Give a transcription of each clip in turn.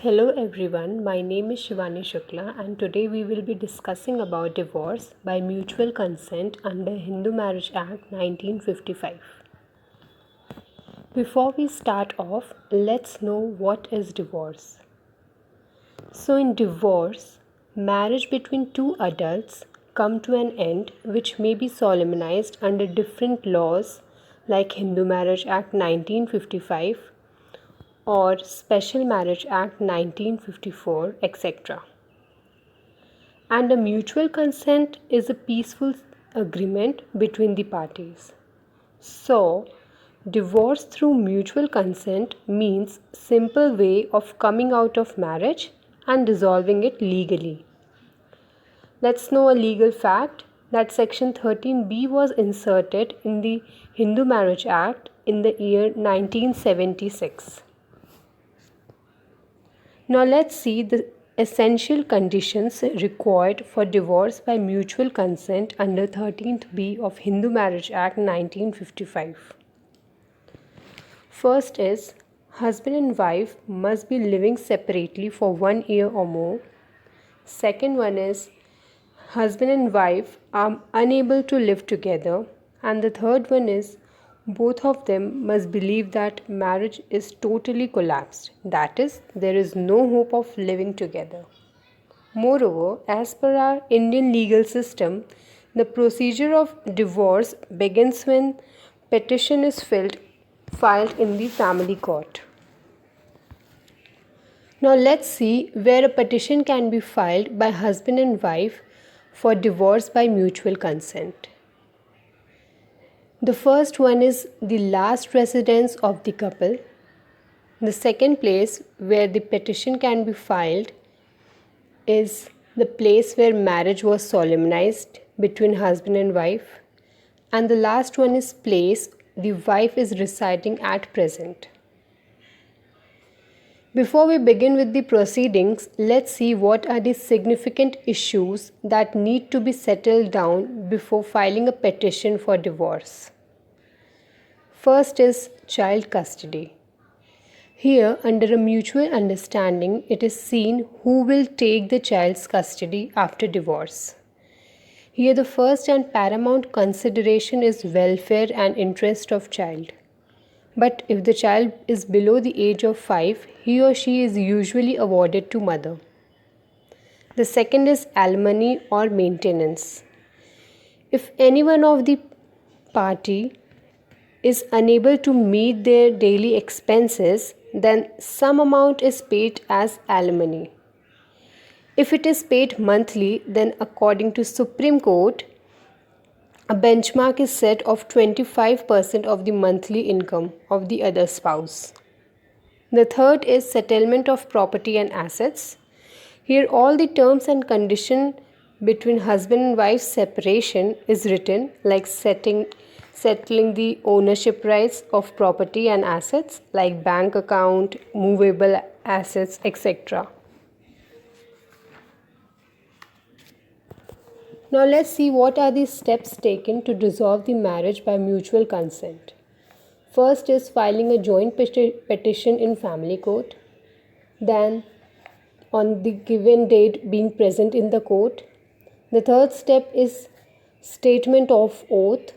Hello everyone, my name is Shivani Shukla and today we will be discussing about divorce by mutual consent under Hindu Marriage Act 1955. Before we start off, let's know what is divorce. So in divorce, marriage between two adults come to an end which may be solemnized under different laws like Hindu Marriage Act 1955 or Special Marriage Act 1954, etc. And a mutual consent is a peaceful agreement between the parties. So, divorce through mutual consent means simple way of coming out of marriage and dissolving it legally. Let's know a legal fact that section 13B was inserted in the Hindu Marriage Act in the year 1976. Now let's see the essential conditions required for divorce by mutual consent under 13th B of Hindu Marriage Act 1955. First is husband and wife must be living separately for 1 year or more. Second one is husband and wife are unable to live together. And the third one is both of them must believe that marriage is totally collapsed. That is, there is no hope of living together. Moreover, as per our Indian legal system, the procedure of divorce begins when petition is filed in the family court. Now let's see where a petition can be filed by husband and wife for divorce by mutual consent. The first one is the last residence of the couple. The second place where the petition can be filed is the place where marriage was solemnized between husband and wife. And the last one is place the wife is residing at present. Before we begin with the proceedings, let's see what are the significant issues that need to be settled down before filing a petition for divorce. First is child custody. Here, under a mutual understanding, it is seen who will take the child's custody after divorce. Here, the first and paramount consideration is welfare and interest of child. But if the child is below the age of 5, he or she is usually awarded to mother. The second is alimony or maintenance. If any one of the party is unable to meet their daily expenses, then some amount is paid as alimony. If it is paid monthly, then according to Supreme Court, a benchmark is set of 25% of the monthly income of the other spouse. The third is settlement of property and assets. Here all the terms and conditions between husband and wife's separation is written, like settling the ownership rights of property and assets like bank account, movable assets, etc. Now let's see what are the steps taken to dissolve the marriage by mutual consent. First is filing a joint petition in family court. Then on the given date being present in the court. The third step is statement of oath.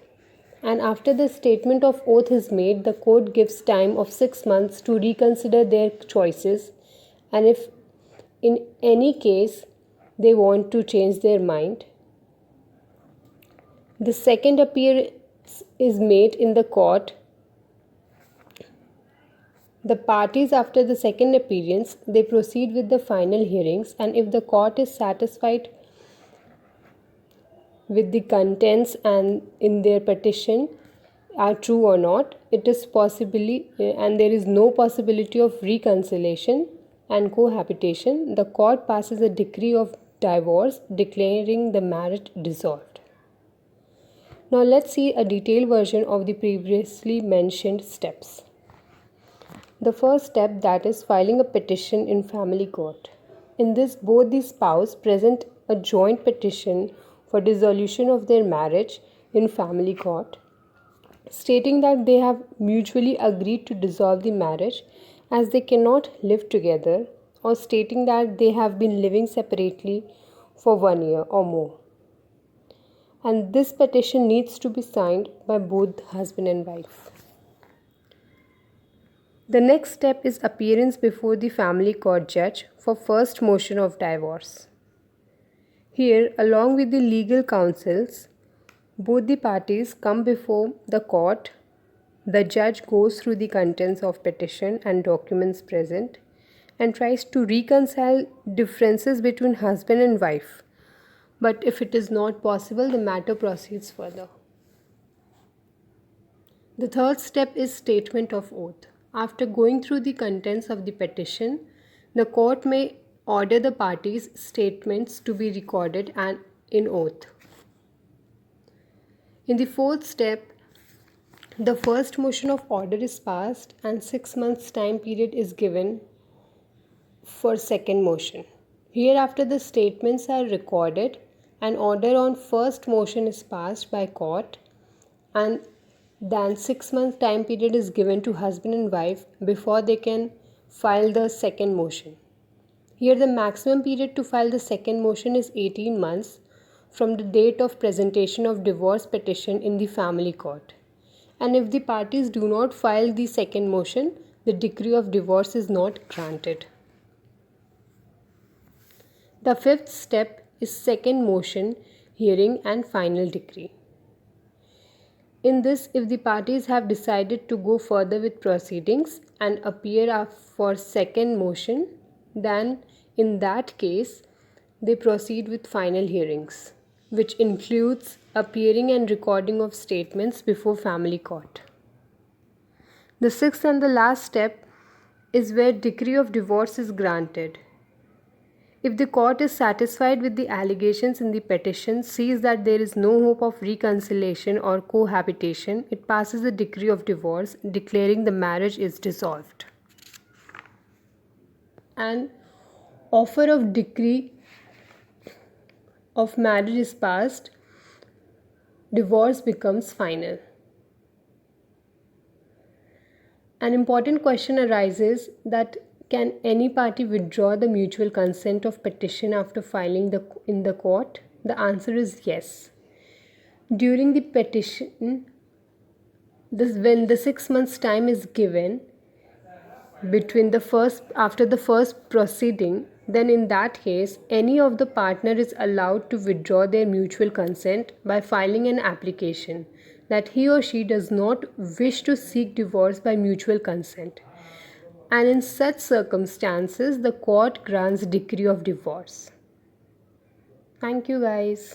And after the statement of oath is made, the court gives time of 6 months to reconsider their choices. And if in any case they want to change their mind, the second appearance is made in the court. The parties after the second appearance, they proceed with the final hearings, and if the court is satisfied with the contents and in their petition are true or not, it is possibly and there is no possibility of reconciliation and cohabitation, the court passes a decree of divorce declaring the marriage dissolved. Now let's see a detailed version of the previously mentioned steps. The first step, that is filing a petition in family court. In this, both the spouse present a joint petition for dissolution of their marriage in family court, stating that they have mutually agreed to dissolve the marriage as they cannot live together or stating that they have been living separately for 1 year or more. And this petition needs to be signed by both husband and wife. The next step is appearance before the family court judge for first motion of divorce. Here, along with the legal counsels, both the parties come before the court. The judge goes through the contents of petition and documents present and tries to reconcile differences between husband and wife. But if it is not possible, the matter proceeds further. The third step is statement of oath. After going through the contents of the petition, the court may order the parties' statements to be recorded and in oath. In the fourth step, the first motion of order is passed and 6 months time period is given for second motion. Hereafter the statements are recorded. An order on first motion is passed by court and then 6 months time period is given to husband and wife before they can file the second motion. Here the maximum period to file the second motion is 18 months from the date of presentation of divorce petition in the family court. And if the parties do not file the second motion, the decree of divorce is not granted. The fifth step is second motion, hearing and final decree. In this, if the parties have decided to go further with proceedings and appear for second motion, then in that case, they proceed with final hearings, which includes appearing and recording of statements before family court. The sixth and the last step is where decree of divorce is granted. If the court is satisfied with the allegations in the petition, sees that there is no hope of reconciliation or cohabitation, it passes a decree of divorce declaring the marriage is dissolved. An offer of decree of marriage is passed, divorce becomes final. An important question arises that can any party withdraw the mutual consent of petition after filing in the court? The answer is yes. During the petition, when the 6 months time is given after the first proceeding, then in that case, any of the partner is allowed to withdraw their mutual consent by filing an application that he or she does not wish to seek divorce by mutual consent. And in such circumstances, the court grants decree of divorce. Thank you guys.